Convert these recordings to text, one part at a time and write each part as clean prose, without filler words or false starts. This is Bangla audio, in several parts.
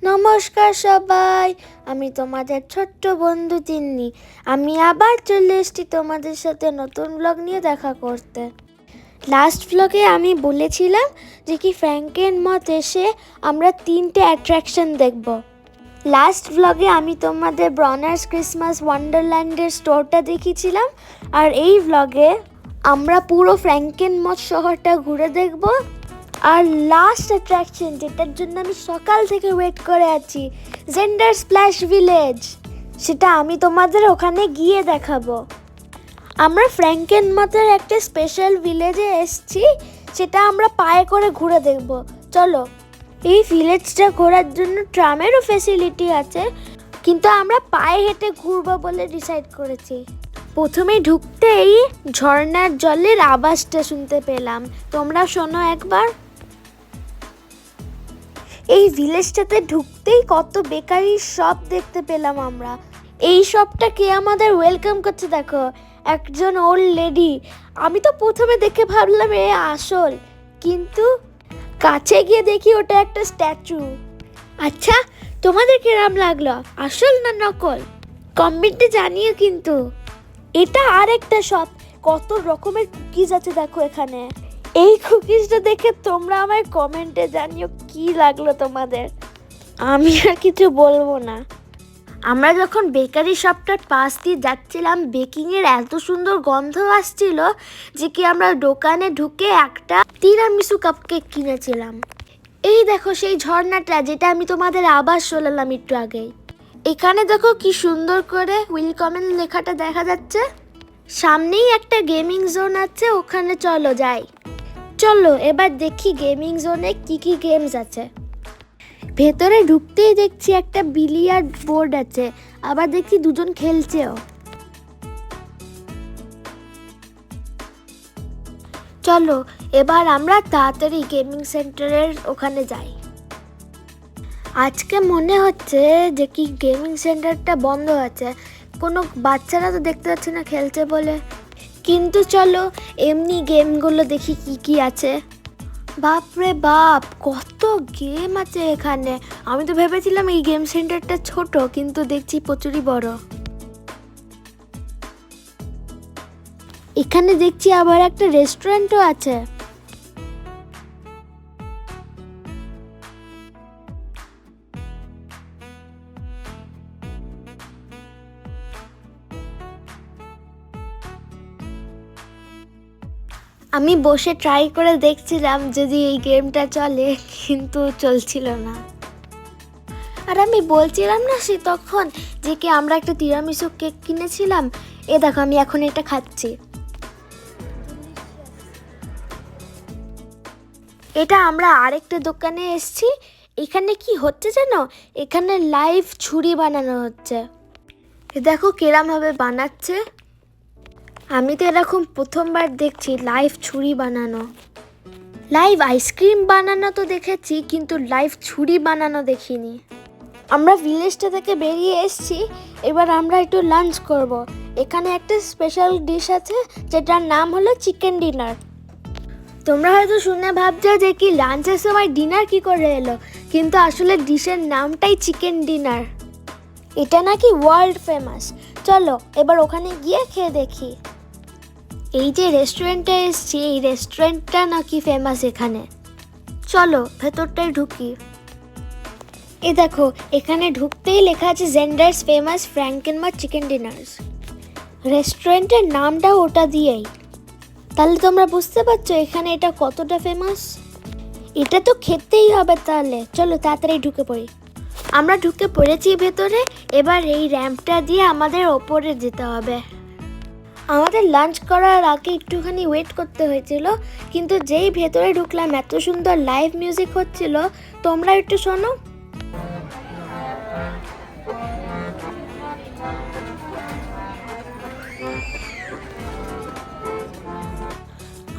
নমস্কার সবাই, আমি তোমাদের ছোট্ট বন্ধু তিন্নি। আমি আবার চলে এসেছি তোমাদের সাথে নতুন ব্লগ নিয়ে দেখা করতে। লাস্ট ব্লগে আমি বলেছিলাম যে কি ফ্র্যাঙ্কেন মত এসে আমরা 3টে অ্যাট্রাকশন দেখব। লাস্ট ব্লগে আমি তোমাদের ব্রনার্স ক্রিসমাস ওয়ান্ডারল্যান্ডের স্টোরটা দেখিয়েছিলাম, আর এই ব্লগে আমরা পুরো ফ্র্যাঙ্কেন মত শহরটা ঘুরে দেখব। আর লাস্ট অ্যাট্রাকশন, যেটার জন্য আমি সকাল থেকে ওয়েট করে আছি, জেন্ডার স্প্ল্যাশ ভিলেজ, সেটা আমি তোমাদের ওখানে গিয়ে দেখাবো। আমরা ফ্র্যাঙ্কেন মতের একটা স্পেশাল ভিলেজে এসেছি, সেটা আমরা পায়ে করে ঘুরে দেখব। চলো, এই ভিলেজটা ঘোরার জন্য ট্রামেরও ফ্যাসিলিটি আছে, কিন্তু আমরা পায়ে হেঁটে ঘুরবো বলে ডিসাইড করেছি। প্রথমে ঢুকতেই ঝর্ণার জলের আওয়াজটা শুনতে পেলাম, তোমরা শোনো একবার। এই ভিলেজটাতে ঢুকতেই কত বেকারি শপ দেখতে পেলাম আমরা। এই শপটা কে আমাদের ওয়েলকাম করছে দেখো, একজন ওল্ড লেডি। আমি তো প্রথমে দেখে ভাবলাম এ আসল, কিন্তু কাছে গিয়ে দেখি ওটা একটা স্ট্যাচু। আচ্ছা, তোমাদের কিরম লাগলো, আসল না নকল? কমেন্টে জানিও কিন্তু। এটা আর একটা শপ, কত রকমের কুকিজ আছে দেখো এখানে। এই কুকিজটা দেখে তোমরা আমায় কমেন্টে জানিও কি লাগলো তোমাদের। আমি আর কিছু বলবো না। আমরা যখন বেকারি শপটার পাশ দিয়ে যাচ্ছিলাম, বেকিংয়ের এত সুন্দর গন্ধ আসছিল যে কি আমরা দোকানে ঢুকে একটা তিরামিসু কাপকেক কিনেছিলাম। এই দেখো সেই ঝর্ণাটা, যেটা আমি তোমাদের আবার শোনালাম একটু আগেই। এখানে দেখো কি সুন্দর করে ওয়েলকামের লেখাটা দেখা যাচ্ছে। সামনেই একটা গেমিং জোন আছে, ওখানে চলো যাই। চলো এবার দেখি গেমিং জোনে কি কি গেমস আছে। ভেতরে ঢুকতেই দেখছি একটা বিলিয়ার্ড বোর্ড আছে, আবার দেখছি দুজন খেলছেও। চলো এবার আমরা তাড়াতাড়ি গেমিং সেন্টারের ওখানে যাই। আজকে মনে হচ্ছে যে কি গেমিং সেন্টারটা বন্ধ আছে, কোনো বাচ্চারা তো দেখতে পাচ্ছি না খেলছে বলে। কিন্তু চলো এমনি গেমগুলো দেখি কি কি আছে। বাপরে বাপ, কত গেম আছে এখানে। আমি তো ভেবেছিলাম এই গেম সেন্টারটা ছোট, কিন্তু দেখছি প্রচুরই বড়। এখানে দেখছি আবার একটা রেস্টুরেন্টও আছে। আমি বসে ট্রাই করে দেখছিলাম যদি এই গেমটা চলে, কিন্তু চলছিল না। আর আমি বলছিলাম না সে তখন যে কি আমরা একটা তিরামিসু কেক কিনেছিলাম, এ দেখো আমি এখন এটা খাচ্ছি। এটা আমরা আরেকটা দোকানে এসেছি। এখানে কি হচ্ছে জানো, এখানে লাইভ ছুরি বানানো হচ্ছে। দেখো কিরমভাবে বানাচ্ছে। আমি তো এরকম প্রথমবার দেখছি লাইভ ছুরি বানানো। লাইভ আইসক্রিম বানানো তো দেখেছি, কিন্তু লাইভ ছুরি বানানো দেখিনি। আমরা ভিলেজটা থেকে বেরিয়ে এসেছি, এবার আমরা একটু লাঞ্চ করব। এখানে একটা স্পেশাল ডিশ আছে, যেটার নাম হলো চিকেন ডিনার। তোমরা হয়তো শুনে ভাবছো যে কি লাঞ্চের সময় ডিনার কি করে এলো, কিন্তু আসলে ডিশের নামটাই চিকেন ডিনার। এটা নাকি ওয়ার্ল্ড ফেমাস। চলো এবার ওখানে গিয়ে খেয়ে দেখি। এই যে রেস্টুরেন্টে এসেছি, এই রেস্টুরেন্টটা নাকি ফেমাস এখানে। চলো ভেতরটায় ঢুকি। এই দেখো এখানে ঢুকতেই লেখা আছে জেন্ডার্স ফেমাস ফ্র্যাঙ্কেন মত চিকেন ডিনার্স। রেস্টুরেন্টের নামটাও ওটা দিয়েই। তাহলে তোমরা বুঝতে পারছো এখানে এটা কতটা ফেমাস। এটা তো খেতেই হবে, তাহলে চলো তাড়াতাড়ি ঢুকে পড়ি। আমরা ঢুকে পড়েছি ভেতরে। এবার এই র্যাম্পটা দিয়ে আমাদের ওপরে যেতে হবে। আমাদের লাঞ্চ করার আগে একটুখানি ওয়েট করতে হয়েছিল, কিন্তু যেই ভেতরে ঢুকলাম এত সুন্দর লাইভ মিউজিক হচ্ছিল, তোমরা একটু শোনো।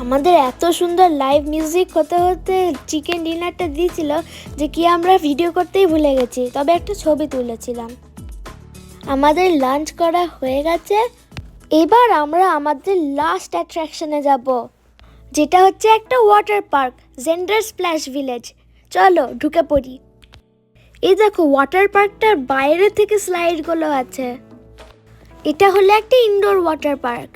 আমাদের এত সুন্দর লাইভ মিউজিক হতে হতে চিকেন ডিনারটা দিয়েছিল যে কি আমরা ভিডিও করতেই ভুলে গেছি, তবে একটা ছবি তুলেছিলাম। আমাদের লাঞ্চ করা হয়ে গেছে। এবার আমরা আমাদের লাস্ট অ্যাট্রাকশনে যাব, যেটা হচ্ছে একটা water park, gender splash village. চলো ঢুকে পড়ি। এই দেখো ওয়াটার পার্কটার বাইরে থেকে স্লাইডগুলো আছে। এটা হলো একটা ইনডোর ওয়াটার পার্ক।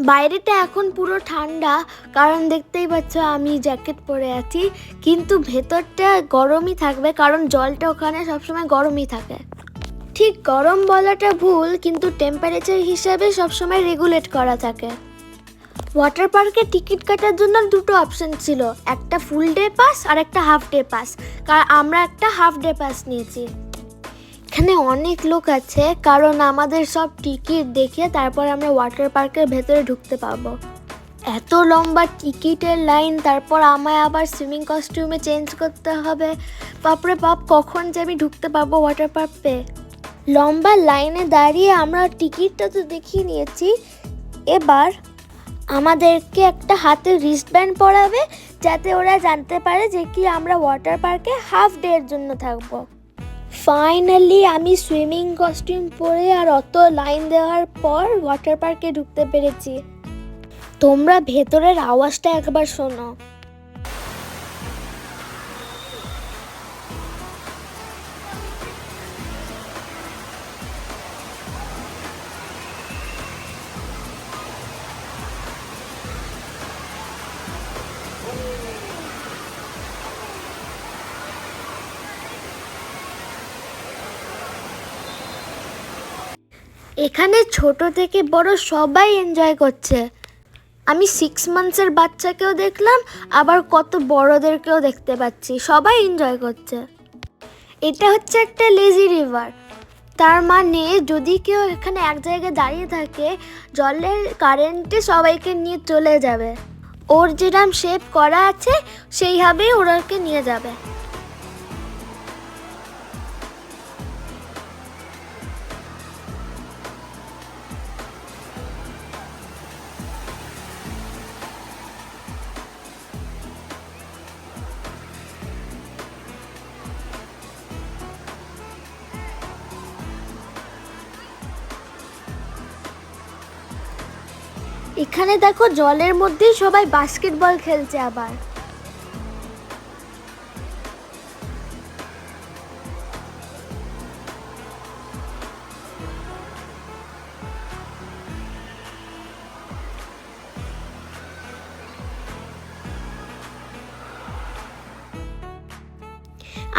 বাইরেটা এখন পুরো ঠান্ডা, কারণ দেখতেই পাচ্ছ আমি জ্যাকেট পরে আছি, কিন্তু ভেতরটা গরমই থাকবে কারণ জলটা ওখানে সবসময় গরমই থাকে। ঠিক গরম বলাটা ভুল, কিন্তু টেম্পারেচার হিসাবে সবসময় রেগুলেট করা থাকে। ওয়াটার পার্কে টিকিট কাটার জন্য দুটো অপশন ছিল, একটা ফুল ডে পাস আর একটা হাফ ডে পাস। কারণ আমরা একটা হাফ ডে পাস নিয়েছি। এখানে অনেক লোক আছে কারণ আমাদের সব টিকিট দেখিয়ে তারপর আমরা ওয়াটার পার্কের ভেতরে ঢুকতে পারবো। এত লম্বা টিকিটের লাইন, তারপর আমায় আবার সুইমিং কস্টিউমে চেঞ্জ করতে হবে। বাপরে বাপ, কখন যে আমি ঢুকতে পারবো ওয়াটার পার্কে। লম্বা লাইনে দাঁড়িয়ে আমরা টিকিটটা তো দেখিয়ে নিয়েছি, এবার আমাদেরকে একটা হাতে রিস্টব্যান্ড পরাবে যাতে ওরা জানতে পারে যে কি আমরা ওয়াটার পার্কে হাফ ডে এর জন্য থাকবো। ফাইনালি আমি সুইমিং কস্টিউম পরে আর অত লাইন দেওয়ার পর ওয়াটার পার্কে ঢুকতে পেরেছি। তোমরা ভেতরের আওয়াজটা একবার শোনো। এখানে ছোট থেকে বড় সবাই এনজয় করছে। আমি 6 মান্থসের বাচ্চাকেও দেখলাম, আবার কত বড়দেরকেও দেখতে পাচ্ছি, সবাই এনজয় করছে। এটা হচ্ছে একটা লেজি রিভার, তার মানে যদি কেউ এখানে এক জায়গায় দাঁড়িয়ে থাকে জলের কারেন্টে সবাইকে নিয়ে চলে যাবে। ওর যেরকম শেপ করা আছে সেইভাবেই ওরাকে নিয়ে যাবে। এখানে দেখো জলের মধ্যেই সবাই বাস্কেটবল খেলছে। আবার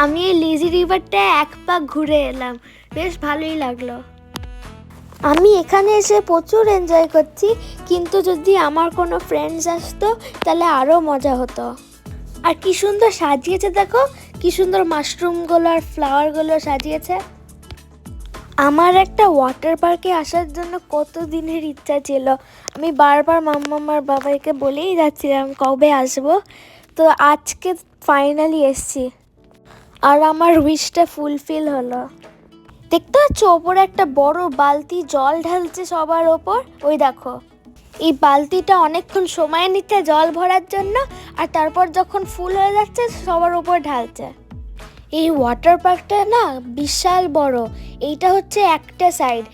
আমি এই লেজি রিভারটা এক পাক ঘুরে এলাম, বেশ ভালোই লাগলো। আমি এখানে এসে প্রচুর এনজয় করছি, কিন্তু যদি আমার কোনো ফ্রেন্ডস আসতো তাহলে আরও মজা হতো। আর কি সুন্দর সাজিয়েছে দেখো, কি সুন্দর মাশরুমগুলো আর ফ্লাওয়ারগুলো সাজিয়েছে। আমার একটা ওয়াটার পার্কে আসার জন্য কত দিনের ইচ্ছা ছিল। আমি বারবার মাম্মার বাবাকে বলেই যাচ্ছিলাম কবে আসবো, তো আজকে ফাইনালি এসছি আর আমার উইশটা ফুলফিল হলো। দেখতে পাচ্ছ ওপরে একটা বড় বালতি জল ঢালছে সবার ওপর, ওই দেখো। এই বালতিটা অনেকক্ষণ সময় নিচ্ছে জল ভরার জন্য, আর তারপর যখন ফুল হয়ে যাচ্ছে সবার ওপর ঢালছে। এই ওয়াটার পার্কটা না বিশাল বড়। এইটা হচ্ছে একটা সাইড,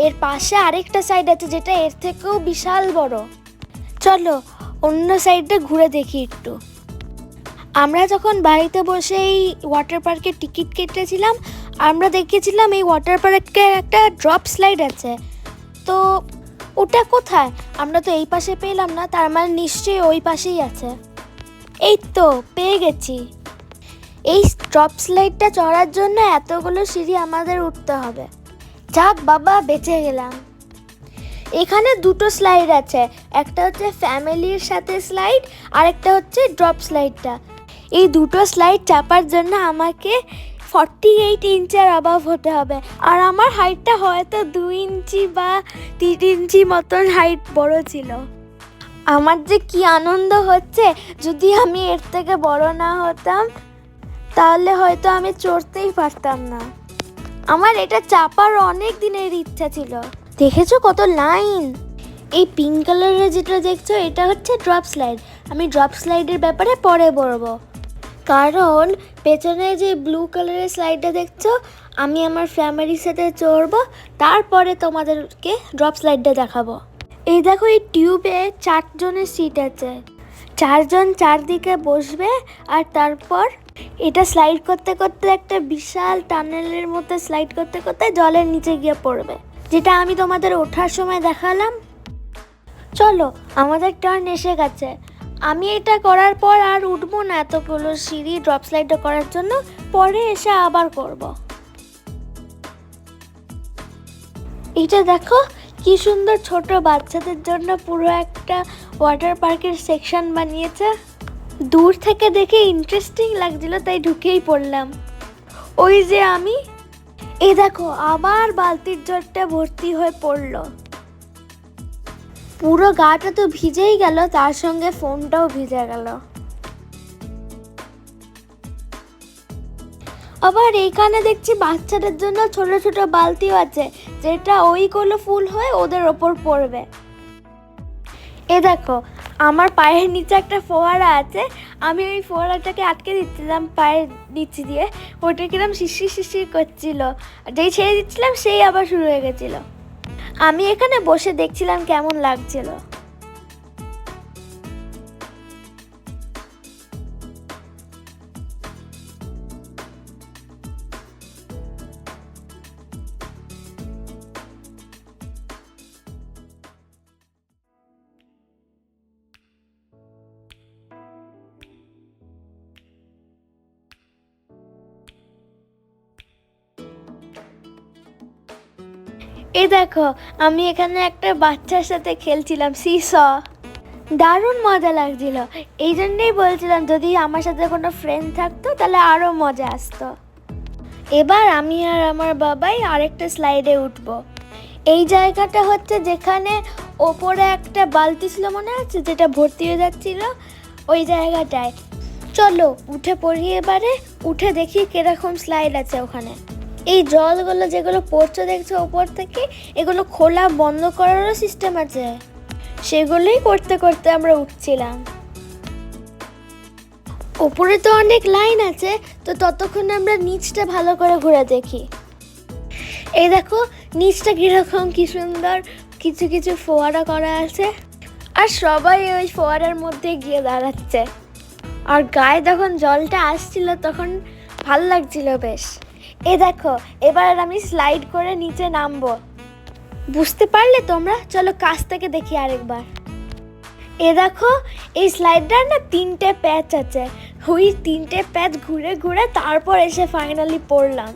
এর পাশে আরেকটা সাইড আছে যেটা এর থেকেও বিশাল বড়। চলো অন্য সাইডটা ঘুরে দেখি একটু। আমরা যখন বাড়িতে বসে এই ওয়াটার পার্কের টিকিট কেটেছিলাম, আমরা দেখেছিলাম এই ওয়াটার পার্কের একটা ড্রপ স্লাইড আছে, তো ওটা কোথায়? আমরা তো এই পাশে পেলাম না, তার মানে নিশ্চয়ই ওই পাশেই আছে। এই তো পেয়ে গেছি। এই ড্রপ স্লাইডটা চড়ার জন্য এতগুলো সিঁড়ি আমাদের উঠতে হবে। যাক বাবা, বেঁচে গেলাম। এখানে দুটো স্লাইড আছে, একটা হচ্ছে ফ্যামিলির সাথে স্লাইড আর একটা হচ্ছে ড্রপ স্লাইডটা। এই দুটো স্লাইড চাপার জন্য আমাকে 48 ইঞ্চের অভাব হতে হবে, আর আমার হাইটটা হয়তো 2 ইঞ্চি বা 3 ইঞ্চি মতন হাইট বড় ছিল। আমার যে কি আনন্দ হচ্ছে, যদি আমি এর থেকে বড় না হতাম তাহলে হয়তো আমি চড়তেই পারতাম না। আমার এটা চাপার অনেক দিনের ইচ্ছা ছিল। দেখেছো কত লাইন? এই পিঙ্ক কালারের যেটা দেখছো এটা হচ্ছে ড্রপ স্লাইড। আমি ড্রপ স্লাইডের ব্যাপারে পরে বলবো, কারণ পেছনে যে ব্লু কালারের স্লাইডটা দেখছো আমি আমার ফ্যামিলির সাথে চড়বো, তারপরে তোমাদেরকে ড্রপ স্লাইডটা দেখাবো। এই দেখো এই টিউবে 4 জনের সিট আছে, 4 জন চারদিকে বসবে আর তারপর এটা স্লাইড করতে করতে একটা বিশাল টানেলের মধ্যে স্লাইড করতে করতে জলের নিচে গিয়ে পড়বে, যেটা আমি তোমাদের ওঠার সময় দেখালাম। চলো, আমাদের টার্ন এসে গেছে। আমি এটা করার পর আর উঠবো না এতগুলো সিঁড়ি ড্রপ স্লাইডটা করার জন্য, পরে এসে আবার করব। এটা দেখো কি সুন্দর, ছোট বাচ্চাদের জন্য পুরো একটা ওয়াটার পার্কের সেকশন বানিয়েছে। দূর থেকে দেখে ইন্টারেস্টিং লাগছিল, তাই ঢুকেই পড়লাম। ওই যে আমি, এই দেখো আবার বালতির জলটা ভর্তি হয়ে পড়লো। পুরো গাটা তো ভিজেই গেল, তার সঙ্গে ফোনটাও ভিজে গেল। আবার এইখানে দেখছি বাচ্চাদের জন্য ছোট ছোট বালতিও আছে, যেটা ওইগুলো ফুল হয়ে ওদের ওপর পড়বে। এ দেখো আমার পায়ের নিচে একটা ফোয়ারা আছে, আমি ওই ফোয়ারাটাকে আটকে দিচ্ছিলাম পায়ের নিচে দিয়ে। ওটা কিরম শিশির শিশির করছিল, যেই ছেড়ে দিচ্ছিলাম সেই আবার শুরু হয়ে গেছিল। আমি এখানে বসে দেখছিলাম কেমন লাগছিল। এই দেখো আমি এখানে একটা বাচ্চার সাথে খেলছিলাম সিস, দারুণ মজা লাগছিল। এই জন্যই বলছিলাম যদি আমার সাথে কোনো ফ্রেন্ড থাকতো তাহলে আরও মজা আসতো। এবার আমি আর আমার বাবাই আরেকটা স্লাইডে উঠবো। এই জায়গাটা হচ্ছে যেখানে ওপরে একটা বালতি ছিল, মনে আছে, যেটা ভর্তি হয়ে যাচ্ছিল, ওই জায়গাটায়। চলো উঠে পড়ি এবারে, উঠে দেখি কিরকম স্লাইড আছে ওখানে। এই জলগুলো যেগুলো পড়ছে দেখছো ওপর থেকে, এগুলো খোলা বন্ধ করারও সিস্টেম আছে, সেগুলোই করতে করতে আমরা উঠছিলাম। ওপরে তো অনেক লাইন আছে, তো ততক্ষণ আমরা নিচটা ভালো করে ঘুরে দেখি। এই দেখো নিচটা কিরকম, কি সুন্দর, কিছু কিছু ফোয়ারা করা আছে, আর সবাই ওই ফোয়ারার মধ্যে গিয়ে দাঁড়াচ্ছে। আর গায়ে যখন জলটা আসছিল তখন ভাল লাগছিল বেশ। এই দেখো এবার আমি স্লাইড করে নিচে নামবো। বুঝতে পারলে তোমরা? চলো কাছ থেকে দেখি আরেকবার। এ দেখো এই স্লাইডটার না 3টে প্যাচ আছে, ওই 3টে প্যাচ ঘুরে ঘুরে তারপর এসে ফাইনালি পড়লাম।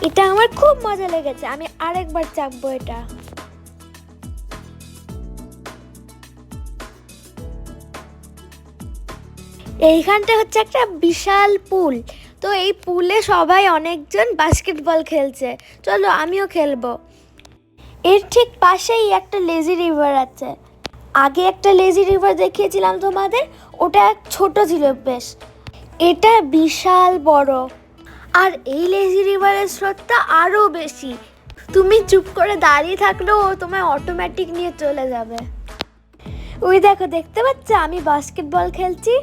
এটা আমার খুব মজা লেগেছে, আমি আরেকবার চাপবো এটা। এইখানটা হচ্ছে একটা বিশাল পুল, তো এই পুলে সবাই অনেকজন বাস্কেটবল খেলছে, চলো আমিও খেলবো। এর ঠিক পাশেই একটা লেজি রিভার আছে। আগে একটা লেজি রিভার দেখিয়েছিলাম তোমাদের, ওটা ছোট ছিল বেশ, এটা বিশাল বড়। আর এই লেজি রিভারের স্রোতটা আরও বেশি, তুমি চুপ করে দাঁড়িয়ে থাকলেও ও তোমায় অটোমেটিক নিয়ে চলে যাবে। ওই দেখো দেখতে পাচ্ছ আমি বাস্কেটবল খেলছি।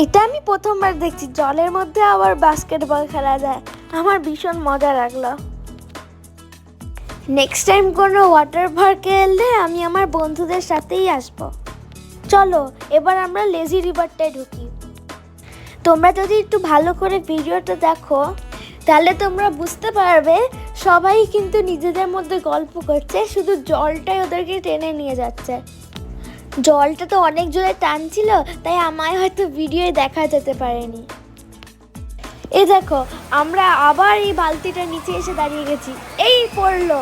এটা আমি প্রথমবার দেখছি জলের মধ্যে আবার বাস্কেটবল খেলা যায়, আমার ভীষণ মজা লাগলো। নেক্সট টাইম কোনো ওয়াটার পার্কে এলে আমি আমার বন্ধুদের সাথেই আসবো। চলো এবার আমরা লেজি রিভারটায় ঢুকি। তোমরা যদি একটু ভালো করে ভিডিওটা দেখো তাহলে তোমরা বুঝতে পারবে সবাই কিন্তু নিজেদের মধ্যে গল্প করছে, শুধু জলটাই ওদেরকে টেনে নিয়ে যাচ্ছে। জলটা তো অনেক জোরে টানছিল, তাই আমায় হয়তো ভিডিওয় দেখা যেতে পারেনি। এই দেখো আমরা আবার এই বালতিটা নিচে এসে দাঁড়িয়ে গেছি, এই পড়লো।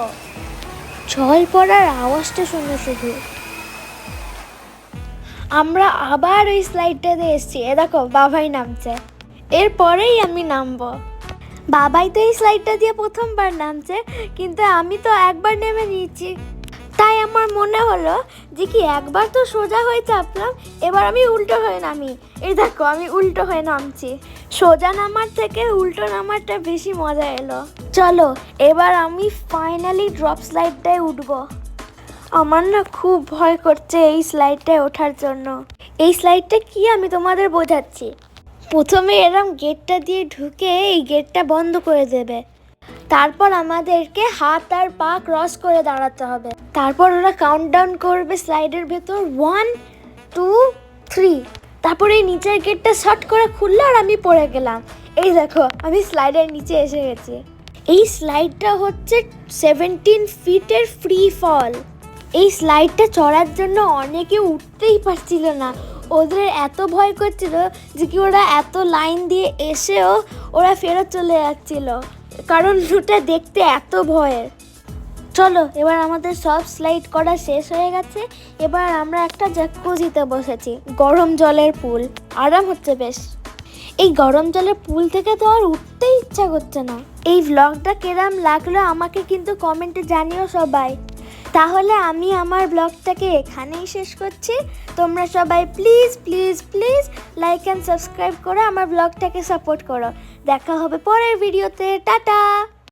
জল পড়ার আওয়াজটা শুনে শুধু আমরা আবার ওই স্লাইডটাতে এসেছি। এ দেখো বাবাই নামছে, এরপরেই আমি নামবো। বাবাই তো এই স্লাইডটা দিয়ে প্রথমবার নামছে, কিন্তু আমি তো একবার নেমে নিয়েছি, তাই আমার মনে হলো যে কি একবার তো সোজা হয়ে চাপলাম, এবার আমি উল্টো হয়ে নামি। এই দেখো আমি উল্টো হয়ে নামছি, সোজা নামার থেকে উল্টো নামারটা বেশি মজা এলো। চলো এবার আমি ফাইনালি ড্রপ স্লাইডটায় উঠবো। আমার না খুব ভয় করছে এই স্লাইডটায় ওঠার জন্য। এই স্লাইডটা কি আমি তোমাদের বোঝাচ্ছি। প্রথমে এরম গেটটা দিয়ে ঢুকে এই গেটটা বন্ধ করে দেবে, তারপর আমাদেরকে হাত আর পা ক্রস করে দাঁড়াতে হবে, তারপর ওরা কাউন্টডাউন করবে স্লাইডের ভেতর 1 2 3, তারপরে এই নিচের গেটটা শর্ট করে খুললো আর আমি পড়ে গেলাম। এই দেখো আমি স্লাইডের নিচে এসে গেছি। এই স্লাইডটা হচ্ছে 17 ফিটের ফ্রি ফল। এই স্লাইডটা চড়ার জন্য অনেকে উঠতেই পারছিল না, ওদের এত ভয় করছিল যে কি ওরা এত লাইন দিয়ে এসেও ওরা ফেরত চলে যাচ্ছিল, কারণ ওটা দেখতে এত ভয়ের। চলো এবার আমাদের সব স্লাইড করা শেষ হয়ে গেছে, এবার আমরা একটা জ্যাকুজিতে বসেছি, গরম জলের পুল। আরাম হচ্ছে বেশ। এই গরম জলের পুল থেকে তো আর উঠতেই ইচ্ছা করছে না। এই ব্লগটা কেরাম লাগলো আমাকে কিন্তু কমেন্টে জানিও সবাই। তাহলে আমি আমার ব্লগটাকে এখানেই শেষ করছি। তোমরা সবাই please please please like and subscribe করে আমার ব্লগটাকে সাপোর্ট করো। দেখা হবে পরের ভিডিওতে। টাটা।